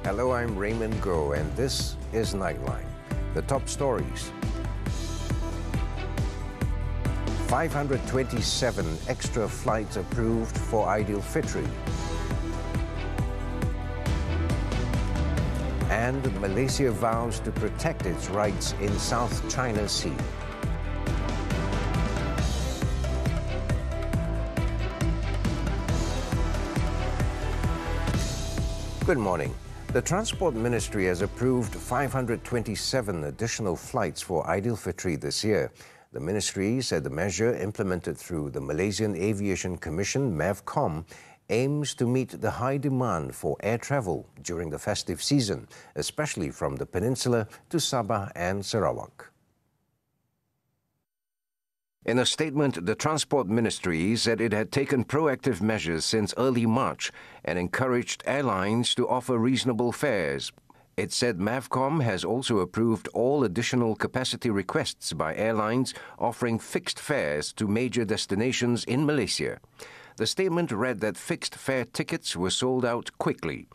Hello, I'm Raymond and this is Nightline. The top stories. 527 extra flights approved for Aidilfitri. And Malaysia vows to protect its rights in South China Sea. Good morning. The Transport Ministry has approved 527 additional flights for Aidilfitri this year. The ministry said the measure, implemented through the Malaysian Aviation Commission, MAVCOM, aims to meet the high demand for air travel during the festive season, especially from the peninsula to Sabah and Sarawak. In a statement, the Transport Ministry said it had taken proactive measures since early March and encouraged airlines to offer reasonable fares. It said MAVCOM has also approved all additional capacity requests by airlines offering fixed fares to major destinations in Malaysia. The statement read that fixed fare tickets were sold out quickly.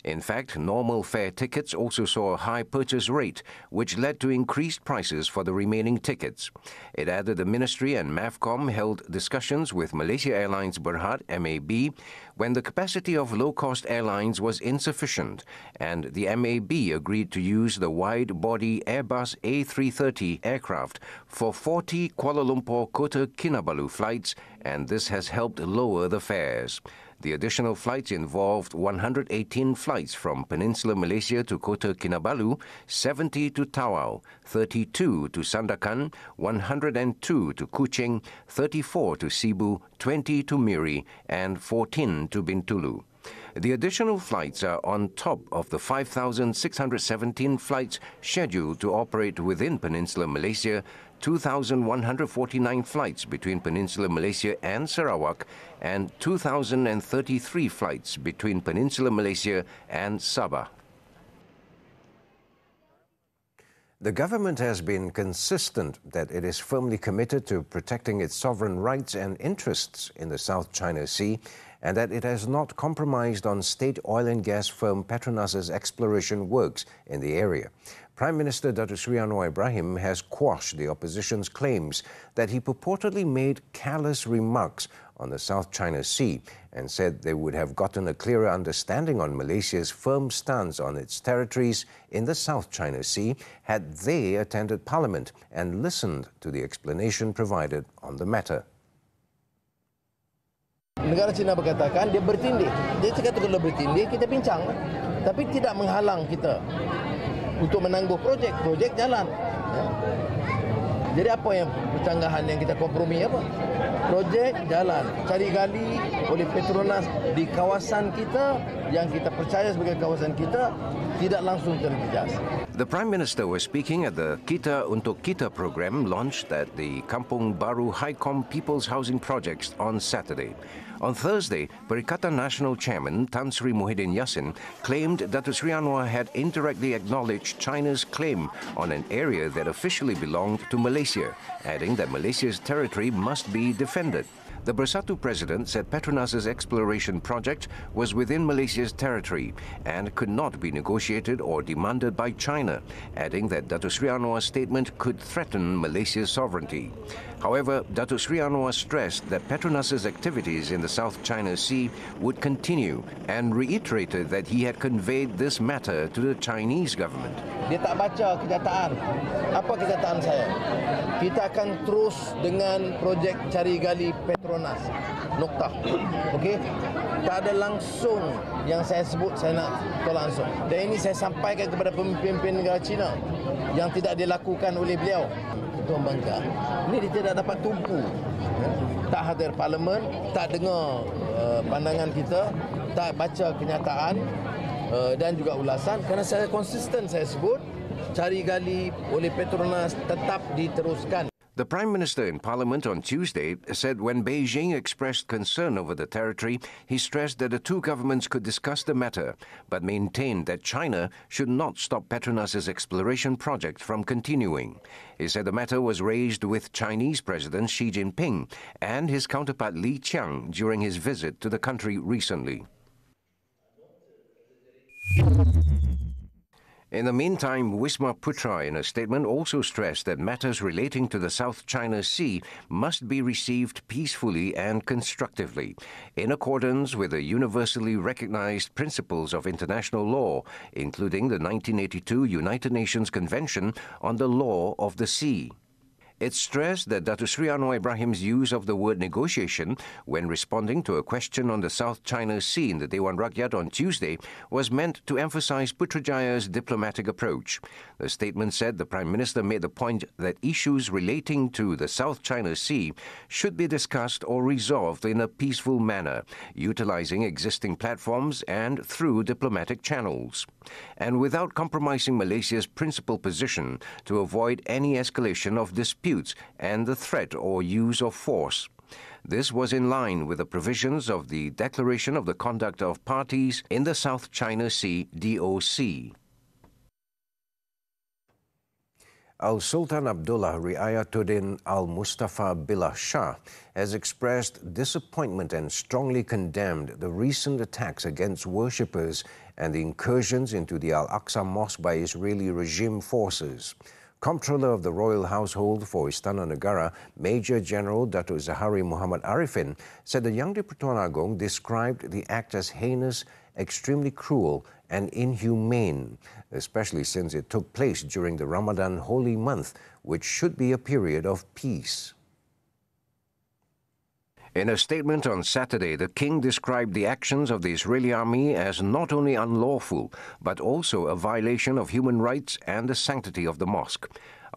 In fact, normal fare tickets also saw a high purchase rate, which led to increased prices for the remaining tickets. It added the ministry and MAVCOM held discussions with Malaysia Airlines Berhad, MAB, when the capacity of low-cost airlines was insufficient, and the MAB agreed to use the wide-body Airbus A330 aircraft for 40 Kuala Lumpur-Kota Kinabalu flights, and this has helped lower the fares. The additional flights involved 118 flights from Peninsular Malaysia to Kota Kinabalu, 70 to Tawau, 32 to Sandakan, 102 to Kuching, 34 to Sibu, 20 to Miri, and 14 to Bintulu. The additional flights are on top of the 5,617 flights scheduled to operate within Peninsular Malaysia, 2,149 flights between Peninsular Malaysia and Sarawak, and 2,033 flights between Peninsular Malaysia and Sabah. The government has been consistent that it is firmly committed to protecting its sovereign rights and interests in the South China Sea, and that it has not compromised on state oil and gas firm Petronas's exploration works in the area. Prime Minister Datuk Seri Anwar Ibrahim has quashed the opposition's claims that he purportedly made careless remarks on the South China Sea and said they would have gotten a clearer understanding on Malaysia's firm stance on its territories in the South China Sea had they attended Parliament and listened to the explanation provided on the matter. Negara China berkatakan dia bertindih. Dia cakap kalau bertindih kita bincang, tapi tidak menghalang kita untuk menangguh projek jalan. Jadi apa yang percanggahan yang kita kompromi apa? Projek jalan, cari gali oleh Petronas di kawasan kita yang kita percaya sebagai kawasan kita tidak langsung terjejas. The Prime Minister was speaking at the Kita Untuk Kita program launched at the Kampung Baru Highcom People's Housing Projects on Saturday. On Thursday, Perikatan National Chairman Tan Sri Muhyiddin Yassin claimed Datuk Seri Anwar had indirectly acknowledged China's claim on an area that officially belonged to Malaysia, adding that Malaysia's territory must be defended. The Bersatu president said Petronas's exploration project was within Malaysia's territory and could not be negotiated or demanded by China, adding that Datuk Seri Anwar's statement could threaten Malaysia's sovereignty. However, Datuk Seri Anwar stressed that Petronas's activities in the South China Sea would continue and reiterated that he had conveyed this matter to the Chinese government. Dia tak baca kenyataan. Apa kenyataan saya? Kita akan terus dengan projek cari gali Petronas. Noktah. Okey? Tak ada langsung yang saya sebut saya nak tolak langsung. Dan ini saya sampaikan kepada pemimpin negara China yang tidak dilakukan oleh beliau. Tuan Bangka, ini dia tidak dapat tumpu. Tak hadir parlimen, tak dengar pandangan kita, tak baca kenyataan dan juga ulasan. Kerana saya konsisten saya sebut, cari gali oleh Petronas tetap diteruskan. The Prime Minister in Parliament on Tuesday said when Beijing expressed concern over the territory, he stressed that the two governments could discuss the matter, but maintained that China should not stop Petronas's exploration project from continuing. He said the matter was raised with Chinese President Xi Jinping and his counterpart Li Qiang during his visit to the country recently. In the meantime, Wisma Putra, in a statement, also stressed that matters relating to the South China Sea must be received peacefully and constructively, in accordance with the universally recognized principles of international law, including the 1982 United Nations Convention on the Law of the Sea. It stressed that Datuk Sri Anwar Ibrahim's use of the word negotiation when responding to a question on the South China Sea in the Dewan Rakyat on Tuesday was meant to emphasize Putrajaya's diplomatic approach. The statement said the Prime Minister made the point that issues relating to the South China Sea should be discussed or resolved in a peaceful manner, utilizing existing platforms and through diplomatic channels, and without compromising Malaysia's principal position to avoid any escalation of disputes and the threat or use of force. This was in line with the provisions of the Declaration of the Conduct of Parties in the South China Sea DOC. Al-Sultan Abdullah Riayatuddin Al-Mustafa Billah Shah has expressed disappointment and strongly condemned the recent attacks against worshippers and the incursions into the Al-Aqsa Mosque by Israeli regime forces. Comptroller of the Royal Household for Istana Negara, Major General Datuk Zahari Muhammad Arifin, said the Yang di-Pertuan Agong described the act as heinous, extremely cruel and inhumane, especially since it took place during the Ramadan holy month, which should be a period of peace. In a statement on Saturday, the king described the actions of the Israeli army as not only unlawful, but also a violation of human rights and the sanctity of the mosque.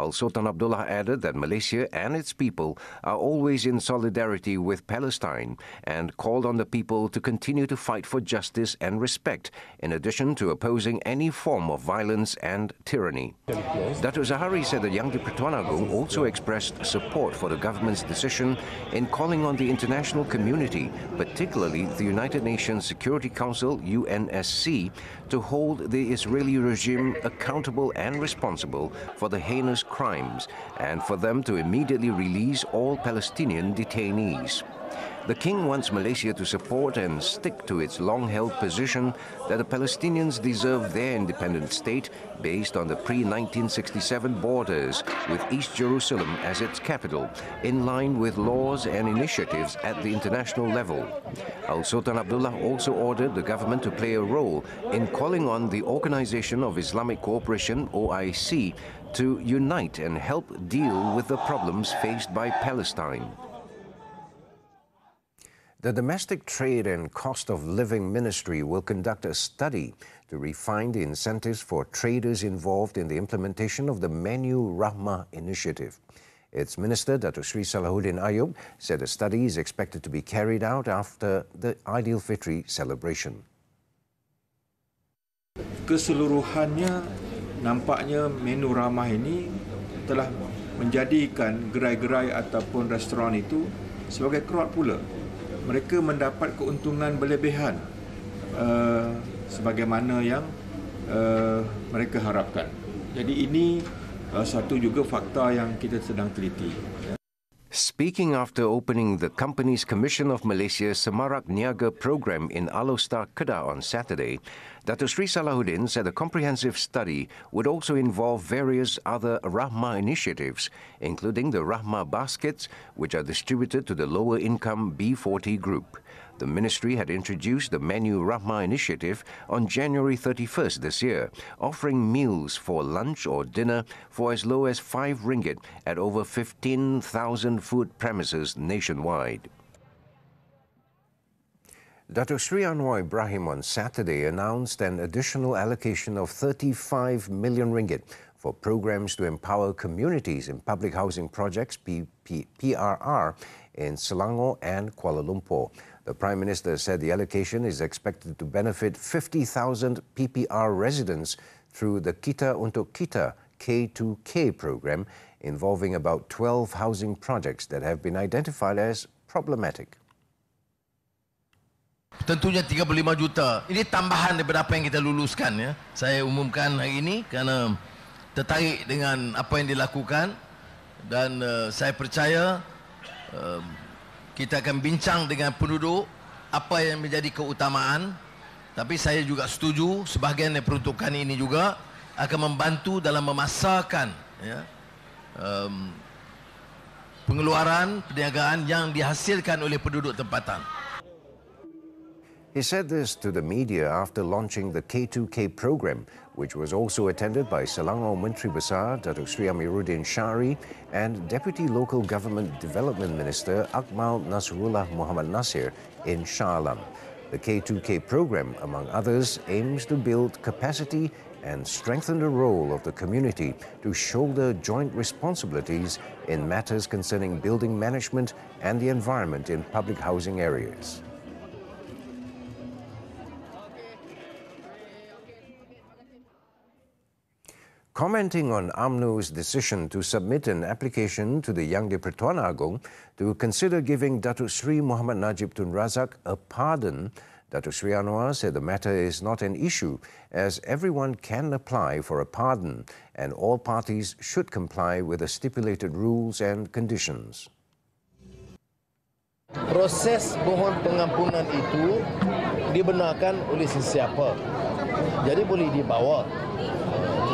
Al-Sultan Abdullah added that Malaysia and its people are always in solidarity with Palestine and called on the people to continue to fight for justice and respect, in addition to opposing any form of violence and tyranny. Datuk Zahari said the Yang di-Pertuan Agong also expressed support for the government's decision in calling on the international community, particularly the United Nations Security Council, UNSC, to hold the Israeli regime accountable and responsible for the heinous crimes and for them to immediately release all Palestinian detainees. The king wants Malaysia to support and stick to its long-held position that the Palestinians deserve their independent state based on the pre-1967 borders with East Jerusalem as its capital, in line with laws and initiatives at the international level. Al-Sultan Abdullah also ordered the government to play a role in calling on the Organization of Islamic Cooperation, OIC, to unite and help deal with the problems faced by Palestine. The Domestic Trade and Cost of Living Ministry will conduct a study to refine the incentives for traders involved in the implementation of the Menu Rahmah initiative. Its Minister, Datuk Sri Salahuddin Ayub, said the study is expected to be carried out after the Aidilfitri celebration. Keseluruhannya, nampaknya Menu Rahmah ini telah menjadikan gerai-gerai ataupun restoran itu sebagai crowd puller. Mereka mendapat keuntungan berlebihan sebagaimana yang mereka harapkan. Jadi ini satu juga fakta yang kita sedang teliti. Speaking after opening the company's Commission of Malaysia Semarak Niaga program in Alostar, Kedah on Saturday, Datuk Sri Salahuddin said a comprehensive study would also involve various other Rahmah initiatives, including the Rahmah baskets, which are distributed to the lower-income B40 group. The ministry had introduced the Menu Rahmah initiative on January 31st this year, offering meals for lunch or dinner for as low as RM5 at over 15,000 food premises nationwide. Datuk Sri Anwar Ibrahim on Saturday announced an additional allocation of RM35 million for programs to empower communities in public housing projects, PRR, in Selangor and Kuala Lumpur. The Prime Minister said the allocation is expected to benefit 50,000 PPR residents through the Kita Untuk Kita K2K program, involving about 12 housing projects that have been identified as problematic. Tentunya 35 juta. Ini tambahan daripada apa yang kita luluskan, ya. Saya umumkan hari ini kerana tertarik dengan apa yang dilakukan dan saya percaya kita akan bincang dengan penduduk apa yang menjadi keutamaan, tapi saya juga setuju sebahagian dari peruntukan ini juga akan membantu dalam memasarkan pengeluaran perniagaan yang dihasilkan oleh penduduk tempatan. He said this to the media after launching the K2K program, which was also attended by Selangor Menteri Besar Datuk Sri Amiruddin Syari and Deputy Local Government Development Minister Akmal Nasrullah Muhammad Nasir in Shah Alam. The K2K program, among others, aims to build capacity and strengthen the role of the community to shoulder joint responsibilities in matters concerning building management and the environment in public housing areas. Commenting on UMNO's decision to submit an application to the Yang di-Pertuan Agong to consider giving Datuk Sri Muhammad Najib Tun Razak a pardon, Datuk Sri Anwar said the matter is not an issue as everyone can apply for a pardon and all parties should comply with the stipulated rules and conditions. Proses mohon pengampunan itu dibenarkan oleh sesiapa. Jadi boleh dibawa.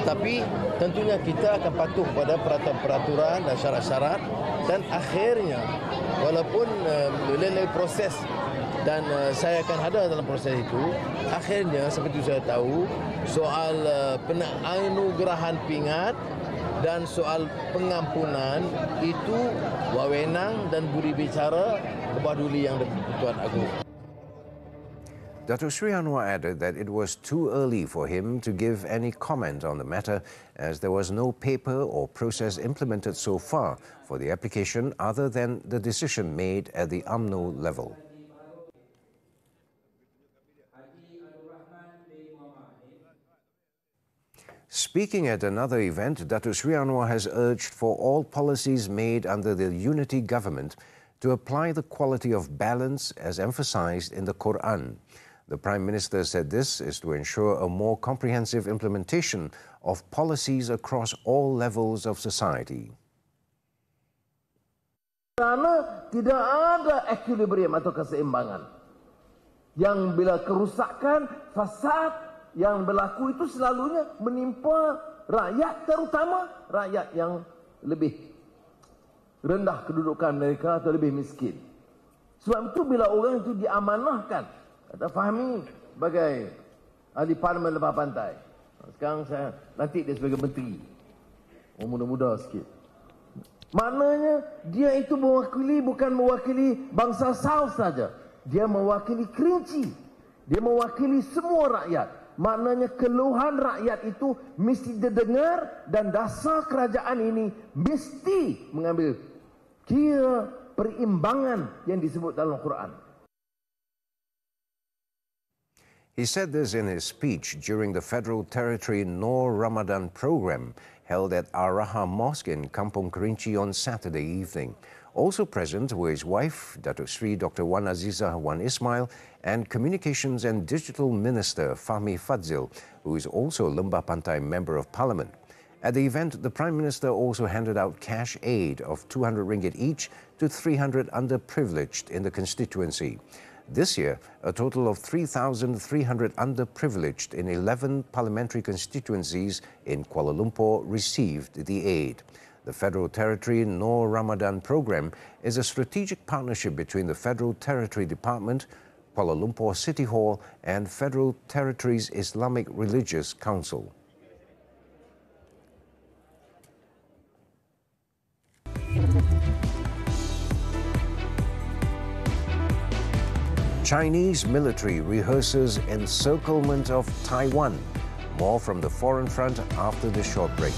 Tetapi tentunya kita akan patuh pada peraturan-peraturan dan syarat-syarat dan akhirnya walaupun melalui proses dan saya akan ada dalam proses itu, akhirnya seperti saya tahu soal penganugerahan pingat dan soal pengampunan itu wewenang dan budi bicara Kebahaduli Yang di-Pertuan Agong. Datuk Sri Anwar added that it was too early for him to give any comment on the matter as there was no paper or process implemented so far for the application other than the decision made at the UMNO level. Speaking at another event, Datuk Sri Anwar has urged for all policies made under the unity government to apply the quality of balance as emphasized in the Quran. The Prime Minister said this is to ensure a more comprehensive implementation of policies across all levels of society. Kerana tidak ada equilibrium atau keseimbangan. Yang bila kerusakan, fasad yang berlaku itu selalunya menimpa rakyat, terutama rakyat yang lebih rendah kedudukan mereka atau lebih miskin. Sebab itu bila orang itu diamanahkan, kata fahami sebagai ahli parlimen lepas pantai. Sekarang saya lantik dia sebagai menteri. Muda-muda sikit. Maknanya dia itu bukan mewakili bangsa South saja. Dia mewakili Kerinci. Dia mewakili semua rakyat. Maknanya keluhan rakyat itu mesti didengar dan dasar kerajaan ini mesti mengambil kira perimbangan yang disebut dalam Quran. He said this in his speech during the Federal Territory Noor Ramadan program held at Ar-Raha Mosque in Kampung Kerinci on Saturday evening. Also present were his wife, Datuk Sri Dr. Wan Azizah Wan Ismail, and Communications and Digital Minister Fahmi Fadzil, who is also a Lembah Pantai Member of Parliament. At the event, the Prime Minister also handed out cash aid of 200 ringgit each to 300 underprivileged in the constituency. This year, a total of 3,300 underprivileged in 11 parliamentary constituencies in Kuala Lumpur received the aid. The Federal Territory Noor Ramadan program is a strategic partnership between the Federal Territory Department, Kuala Lumpur City Hall, and Federal Territories Islamic Religious Council. Chinese military rehearses encirclement of Taiwan. More from the foreign front after this short break.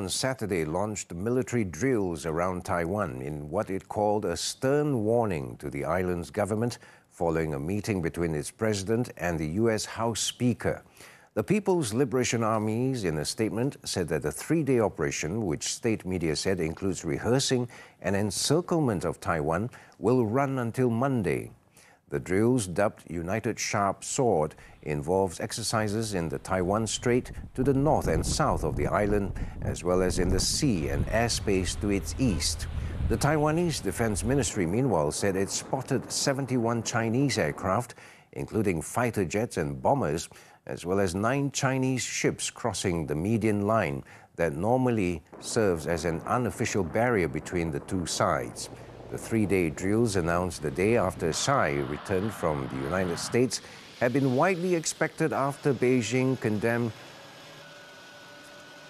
on Saturday launched military drills around Taiwan in what it called a stern warning to the island's government following a meeting between its president and the U.S. House Speaker. The People's Liberation Armies, in a statement, said that the three-day operation, which state media said includes rehearsing and encirclement of Taiwan, will run until Monday. The drills, dubbed United Sharp Sword, involves exercises in the Taiwan Strait to the north and south of the island, as well as in the sea and airspace to its east. The Taiwanese Defense Ministry, meanwhile, said it spotted 71 Chinese aircraft, including fighter jets and bombers, as well as 9 Chinese ships crossing the median line that normally serves as an unofficial barrier between the two sides. The three-day drills, announced the day after Tsai returned from the United States, had been widely expected after Beijing condemned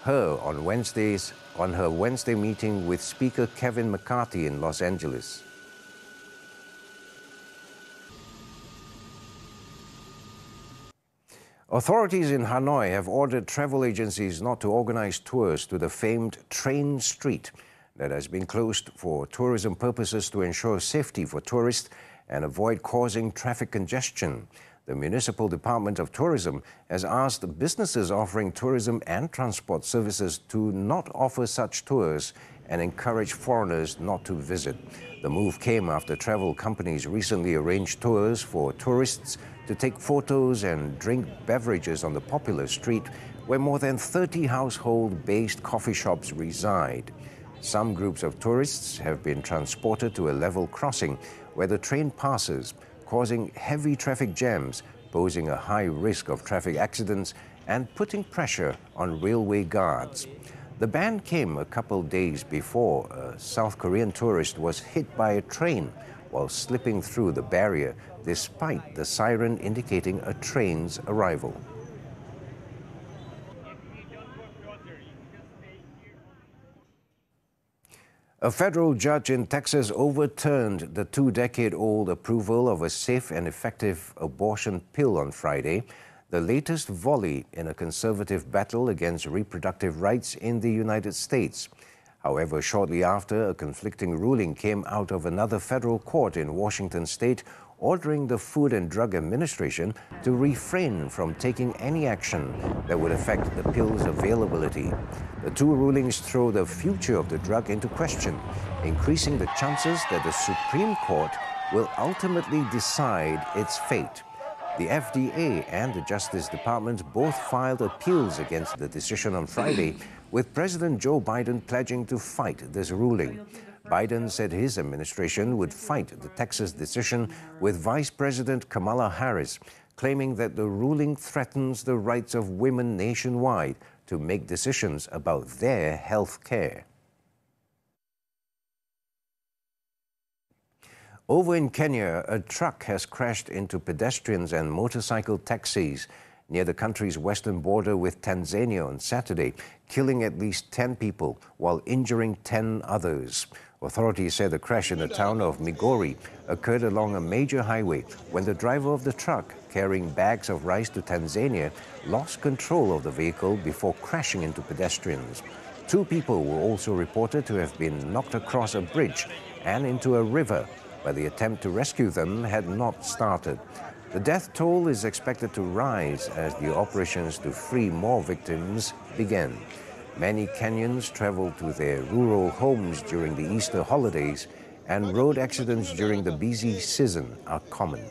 her on her Wednesday meeting with Speaker Kevin McCarthy in Los Angeles. Authorities in Hanoi have ordered travel agencies not to organize tours to the famed Train Street that has been closed for tourism purposes to ensure safety for tourists and avoid causing traffic congestion. The Municipal Department of Tourism has asked businesses offering tourism and transport services to not offer such tours and encourage foreigners not to visit. The move came after travel companies recently arranged tours for tourists to take photos and drink beverages on the popular street where more than 30 household-based coffee shops reside. Some groups of tourists have been transported to a level crossing where the train passes, causing heavy traffic jams, posing a high risk of traffic accidents and putting pressure on railway guards. The ban came a couple days before a South Korean tourist was hit by a train while slipping through the barrier, despite the siren indicating a train's arrival. A federal judge in Texas overturned the 2-decade-old approval of a safe and effective abortion pill on Friday, the latest volley in a conservative battle against reproductive rights in the United States. However, shortly after, a conflicting ruling came out of another federal court in Washington state ordering the Food and Drug Administration to refrain from taking any action that would affect the pill's availability. The two rulings throw the future of the drug into question, increasing the chances that the Supreme Court will ultimately decide its fate. The FDA and the Justice Department both filed appeals against the decision on Friday, with President Joe Biden pledging to fight this ruling. Biden said his administration would fight the Texas decision with Vice President Kamala Harris, claiming that the ruling threatens the rights of women nationwide to make decisions about their health care. Over in Kenya, a truck has crashed into pedestrians and motorcycle taxis near the country's western border with Tanzania on Saturday, killing at least 10 people while injuring 10 others. Authorities said the crash in the town of Migori occurred along a major highway when the driver of the truck, carrying bags of rice to Tanzania, lost control of the vehicle before crashing into pedestrians. 2 people were also reported to have been knocked across a bridge and into a river, but the attempt to rescue them had not started. The death toll is expected to rise as the operations to free more victims begin. Many Kenyans travel to their rural homes during the Easter holidays, and road accidents during the busy season are common.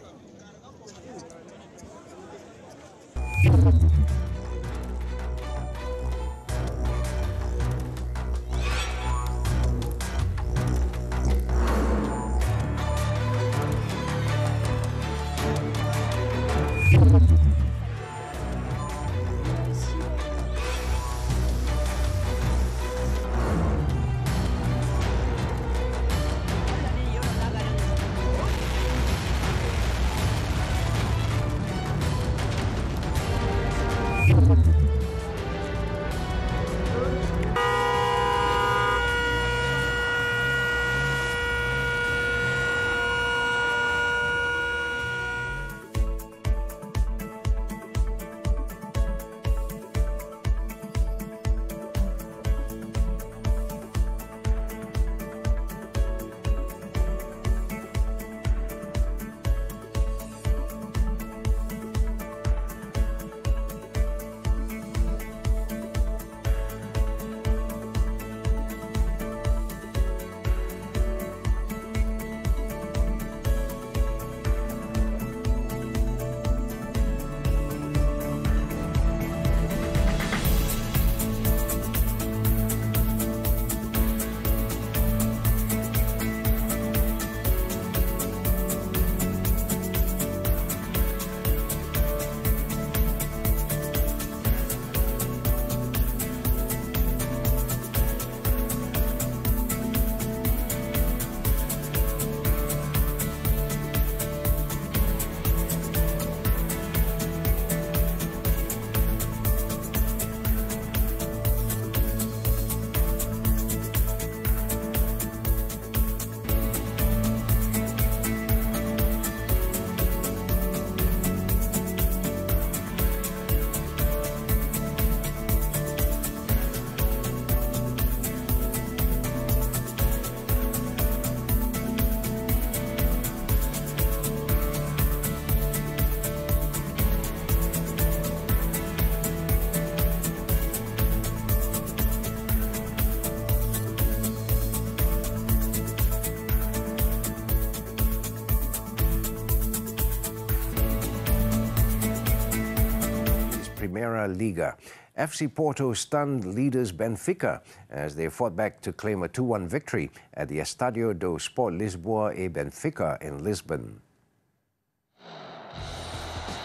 Primeira Liga. FC Porto stunned leaders Benfica as they fought back to claim a 2-1 victory at the Estádio do Sport Lisboa e Benfica in Lisbon.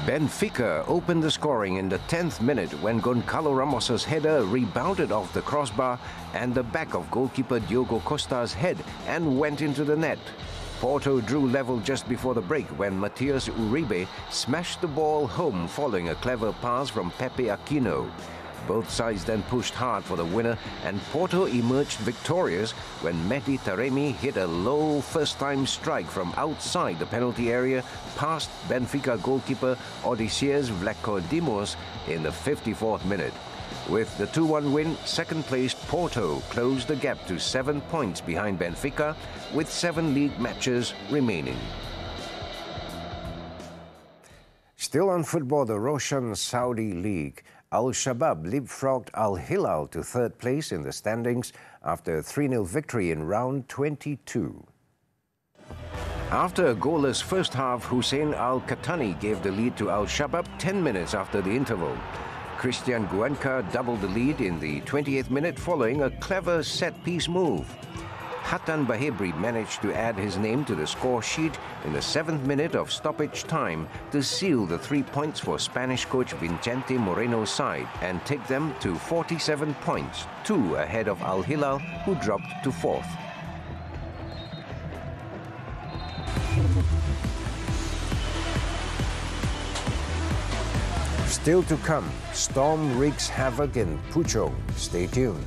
Benfica opened the scoring in the 10th minute when Goncalo Ramos's header rebounded off the crossbar and the back of goalkeeper Diogo Costa's head and went into the net. Porto drew level just before the break when Matias Uribe smashed the ball home following a clever pass from Pepe Aquino. Both sides then pushed hard for the winner and Porto emerged victorious when Mehdi Taremi hit a low first-time strike from outside the penalty area past Benfica goalkeeper Odysseas Vlachodimos in the 54th minute. With the 2-1 win, second-placed Porto closed the gap to 7 points behind Benfica with 7 league matches remaining. Still on football, the Roshan Saudi League. Al-Shabab leapfrogged Al-Hilal to third place in the standings after a 3-0 victory in round 22. After a goalless first half, Hussein Al-Katani gave the lead to Al-Shabab 10 minutes after the interval. Christian Guenca doubled the lead in the 28th minute following a clever set-piece move. Hatan Bahebri managed to add his name to the score sheet in the 7th minute of stoppage time to seal the 3 points for Spanish coach Vicente Moreno's side and take them to 47 points, 2 ahead of Al Hilal, who dropped to 4th. Still to come, storm wreaks havoc in Puchong. Stay tuned.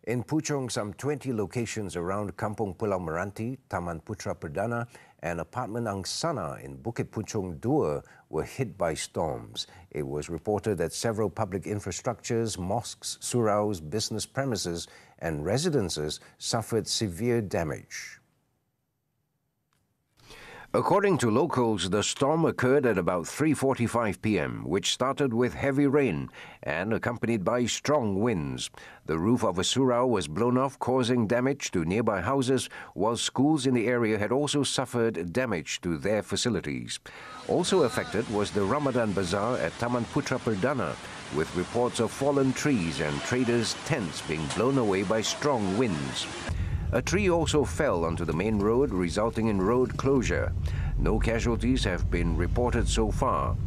In Puchong, some 20 locations around Kampung Pulau Meranti, Taman Putra Perdana and apartment Angsana in Bukit Puchong Dua were hit by storms. It was reported that several public infrastructures, mosques, suraus, business premises and residences suffered severe damage. According to locals, the storm occurred at about 3:45 p.m., which started with heavy rain and accompanied by strong winds. The roof of a surau was blown off, causing damage to nearby houses, while schools in the area had also suffered damage to their facilities. Also affected was the Ramadan Bazaar at Taman Putra Perdana, with reports of fallen trees and traders' tents being blown away by strong winds. A tree also fell onto the main road, resulting in road closure. No casualties have been reported so far.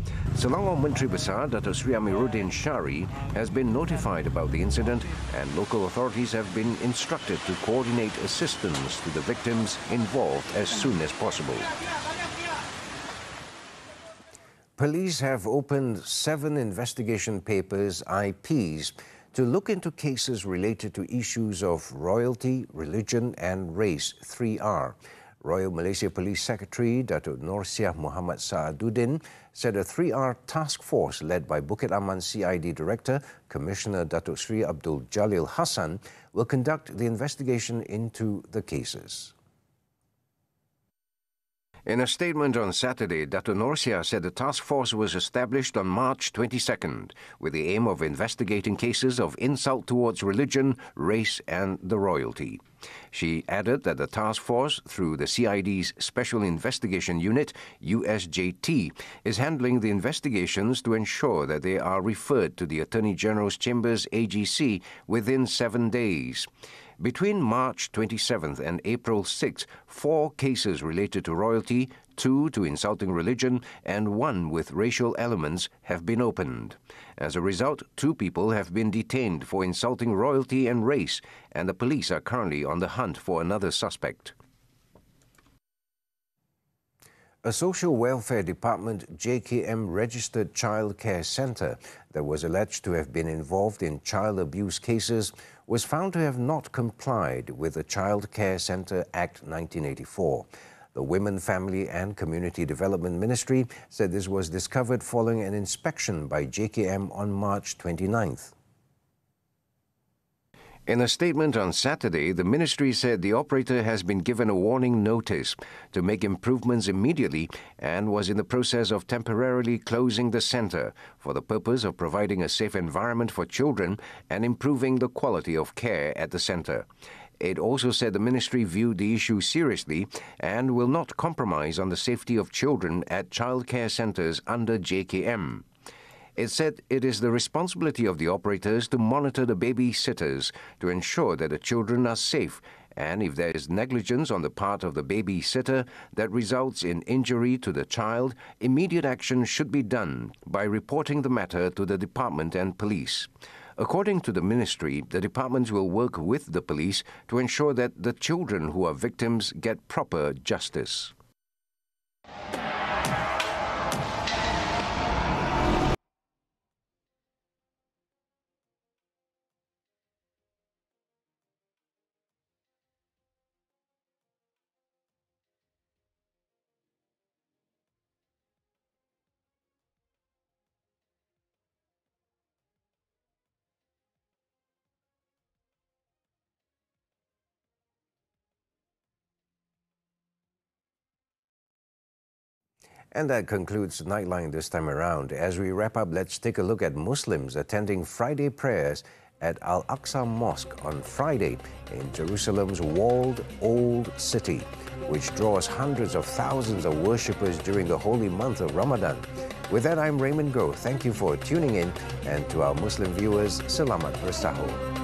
Selangor Menteri Besar Datuk Sri Amiruddin Shari has been notified about the incident and local authorities have been instructed to coordinate assistance to the victims involved as soon as possible. Police have opened 7 investigation papers, IPs, to look into cases related to issues of royalty, religion and race, 3R. Royal Malaysia Police Secretary Datuk Norsyah Muhammad Saaduddin said a 3R task force led by Bukit Aman CID Director, Commissioner Datuk Sri Abdul Jalil Hassan, will conduct the investigation into the cases. In a statement on Saturday, Dr. Norsia said the task force was established on March 22nd with the aim of investigating cases of insult towards religion, race and the royalty. She added that the task force, through the CID's Special Investigation Unit, USJT, is handling the investigations to ensure that they are referred to the Attorney General's Chambers AGC within 7 days. Between March 27th and April 6th, 4 cases related to royalty, 2 to insulting religion, and 1 with racial elements have been opened. As a result, 2 people have been detained for insulting royalty and race, and the police are currently on the hunt for another suspect. A Social Welfare Department JKM registered child care centre that was alleged to have been involved in child abuse cases was found to have not complied with the Child Care Centre Act 1984. The Women, Family and Community Development Ministry said this was discovered following an inspection by JKM on March 29th. In a statement on Saturday, the ministry said the operator has been given a warning notice to make improvements immediately and was in the process of temporarily closing the centre for the purpose of providing a safe environment for children and improving the quality of care at the centre. It also said the ministry viewed the issue seriously and will not compromise on the safety of children at childcare centres under JKM. It said it is the responsibility of the operators to monitor the babysitters to ensure that the children are safe, and if there is negligence on the part of the babysitter that results in injury to the child, immediate action should be done by reporting the matter to the department and police. According to the ministry, the departments will work with the police to ensure that the children who are victims get proper justice. And that concludes Nightline this time around. As we wrap up, let's take a look at Muslims attending Friday prayers at Al-Aqsa Mosque on Friday in Jerusalem's walled Old City, which draws hundreds of thousands of worshippers during the holy month of Ramadan. With that, I'm Raymond Go. Thank you for tuning in, and to our Muslim viewers, Selamat Bersahur.